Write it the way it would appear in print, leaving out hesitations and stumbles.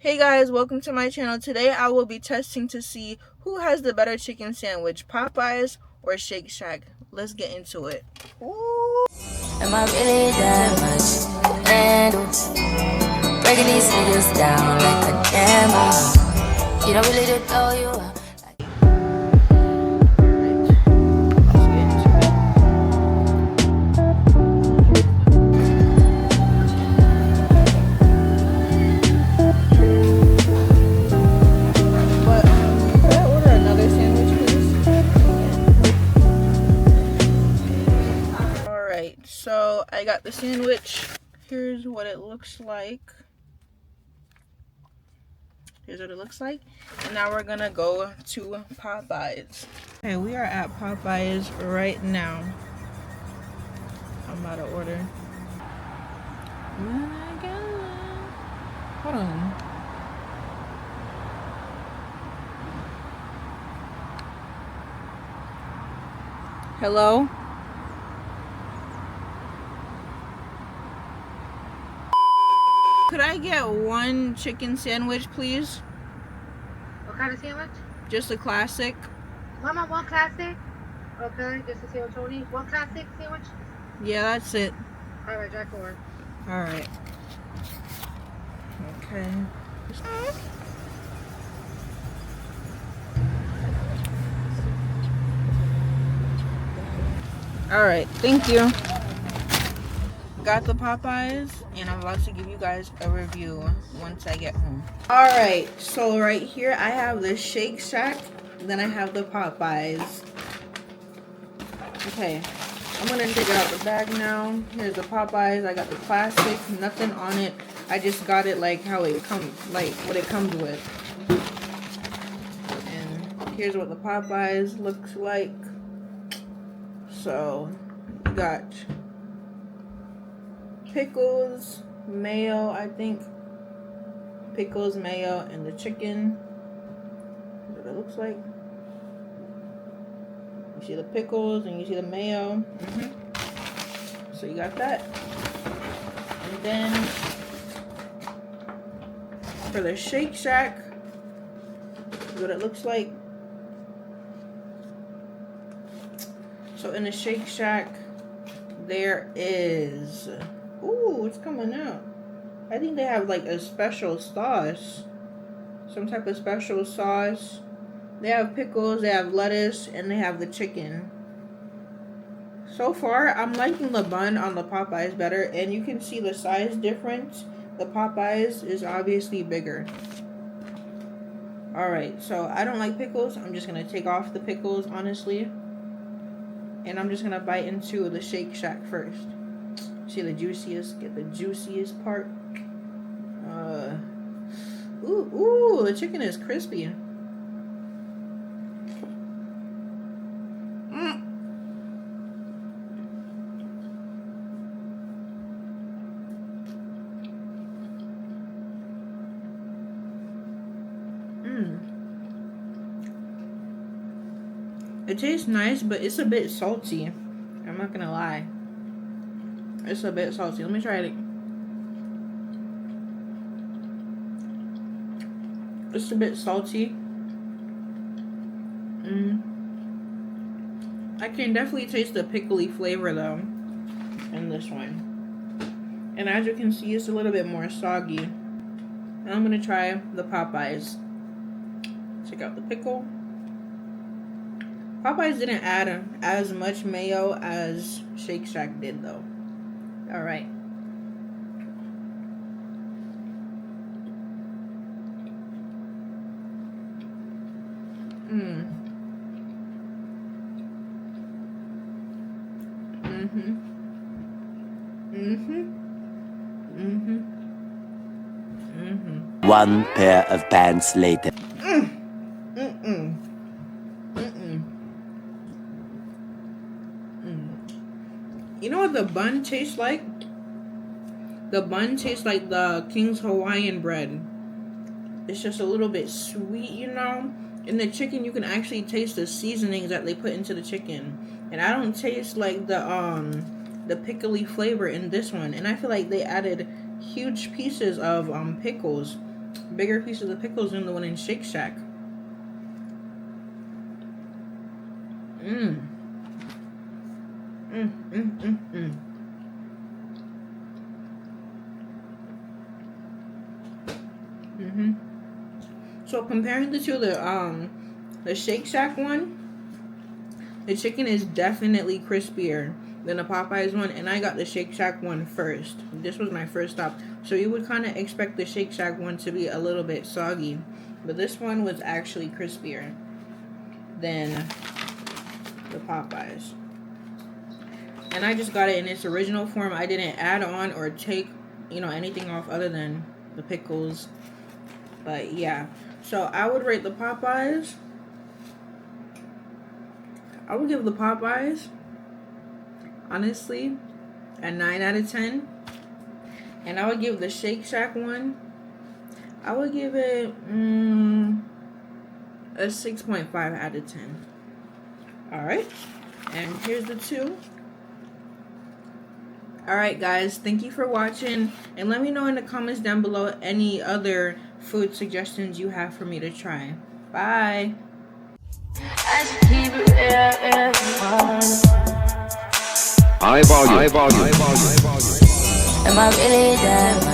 Hey guys, welcome to my channel. Today I will be testing to see who has the better chicken sandwich, Popeyes or Shake Shack. Let's get into it. Ooh. Am I really that much to handle? Breaking these niggas down like a camel. You don't really know you are. So I got the sandwich. Here's what it looks like. And now we're gonna go to Popeyes. Okay, we are at Popeyes right now. I'm about to order. Hold on. Hello? Could I get one chicken sandwich, please? What kind of sandwich? Just a classic. Mama, one classic? Okay, just a sandwich only. One classic sandwich? Yeah, that's it. Alright, try four. Alright. Okay. Alright, thank you. Got the Popeyes, and I'm about to give you guys a review once I get home. Alright, so right here I have the Shake Shack, then I have the Popeyes. Okay, I'm gonna take it out the bag now. Here's the Popeyes. I got the classic, nothing on it. I just got it like how it comes, like what it comes with. And here's what the Popeyes looks like. So you got pickles, mayo, I think. Pickles, mayo, and the chicken. That's what it looks like. You see the pickles and you see the mayo. So you got that. And then for the Shake Shack, that's what it looks like. So in the Shake Shack, there is, ooh, it's coming out. I think they have like a special sauce. Some type of special sauce. They have pickles, they have lettuce, and they have the chicken. So far, I'm liking the bun on the Popeyes better, and you can see the size difference. The Popeyes is obviously bigger. Alright, so I don't like pickles. I'm just going to take off the pickles, honestly. And I'm just going to bite into the Shake Shack first. See the juiciest, get the juiciest part. Ooh, the chicken is crispy. It tastes nice, but it's a bit salty. I'm not gonna lie. It's a bit salty. Let me try it. It's a bit salty. I can definitely taste the pickly flavor though in this one. And as you can see, it's a little bit more soggy. And I'm gonna try the Popeyes. Check out the pickle. Popeyes didn't add as much mayo as Shake Shack did though. Alright. One pair of pants later. You know what the bun tastes like? The bun tastes like the King's Hawaiian bread. It's just a little bit sweet, you know? In the chicken, you can actually taste the seasonings that they put into the chicken. And I don't taste like the pickly flavor in this one. And I feel like they added huge pieces of pickles. bigger piece of the pickles than the one in Shake Shack. So comparing the two, the Shake Shack one, the chicken is definitely crispier than the Popeyes one, and I got the Shake Shack one first. This was my first stop, so you would kind of expect the Shake Shack one to be a little bit soggy, but this one was actually crispier than the Popeyes. And I just got it in its original form. I didn't add on or take, you know, anything off other than the pickles. But yeah, so I would rate the Popeyes. I would give the Popeyes, honestly, a 9 out of 10. And I would give the Shake Shack one, I would give it a 6.5 out of 10. Alright, and here's the two. Alright guys, thank you for watching, and let me know in the comments down below any other food suggestions you have for me to try. Bye! High volume. Am I really that much?